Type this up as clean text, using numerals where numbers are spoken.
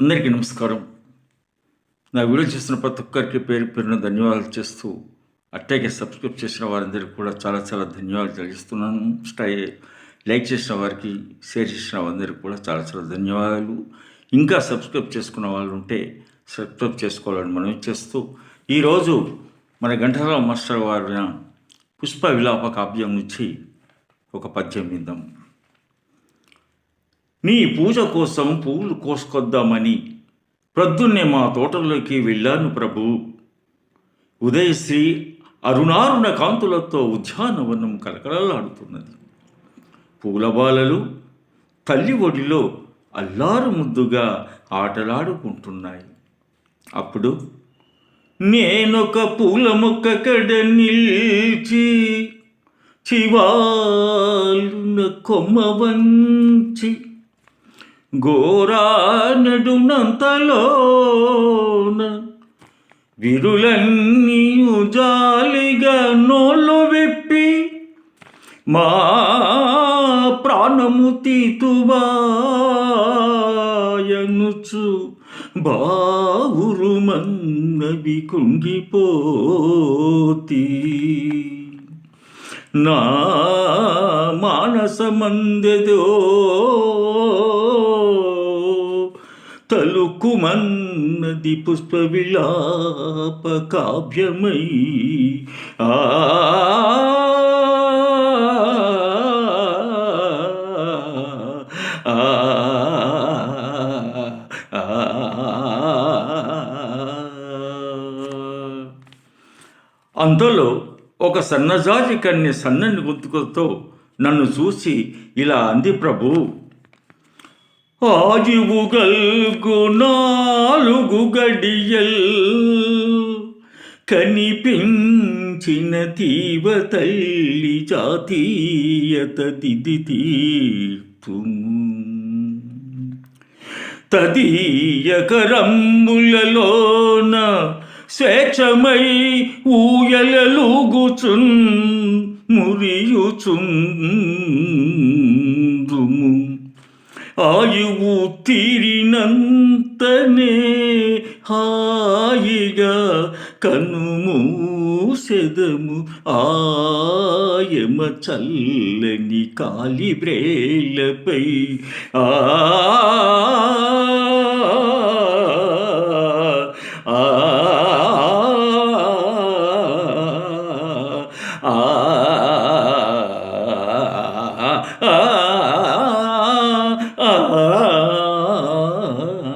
అందరికీ నమస్కారం. నా వీడియో చేస్తున్న ప్రతి ఒక్కరికి పేరు పేరున ధన్యవాదాలు చేస్తూ, అట్టాగే సబ్స్క్రైబ్ చేసిన వారందరికీ కూడా చాలా చాలా ధన్యవాదాలు తెలియజేస్తున్నాను. లైక్ చేసిన వారికి, షేర్ చేసిన వారందరికీ కూడా చాలా చాలా ధన్యవాదాలు. ఇంకా సబ్స్క్రైబ్ చేసుకున్న వాళ్ళు ఉంటే సబ్స్క్రైబ్ చేసుకోవాలని మనవి చేస్తూ, ఈరోజు మన ఘంటసాల మాస్టర్ వారిన పుష్ప విలాప కావ్యం నుంచి ఒక పద్యం విందాం. నీ పూజ కోసం పువ్వులు కోసుకొద్దామని ప్రొద్దున్నే మా తోటలోకి వెళ్ళాను ప్రభు. ఉదయశ్రీ అరుణారుణ కాంతులతో ఉద్యానవనం కలకలలాడుతున్నది. పూలబాలలు తల్లి ఒడిలో అల్లారు ముద్దుగా ఆటలాడుకుంటున్నాయి. అప్పుడు నేనొక పూల మొక్క కడ నిల్చి చివాలున కొమ్మ వంచి గోరానడునంతలోన విరులన్నీయు జాలిగా నోళ్ళు విప్పి మా ప్రాణము తీతువాయనుచు బావురుమన్నవి కుంగిపోతి. నా మానసమందెదో తలుకుమన్నది పుష్ప విలాప కావ్యమై. అందులో ఒక సన్నజాజి కన్య సన్నని గొంతుకతో నన్ను చూసి ఇలా అంది ప్రభు. ఆయువు గల్గు 4 గడియల్ కనిపించిన తీవ తల్లి జాతీయత దిది తీర్తుము. తదీయ కరంబులలోన స్వేచ్ఛమై ఊయలలుగుచున్ మురియుచుందుము. ఆయువు తీరినంతనే హాయిగా కనుమూసెదము. ఆయమ చల్లని కాలి బ్రేలపై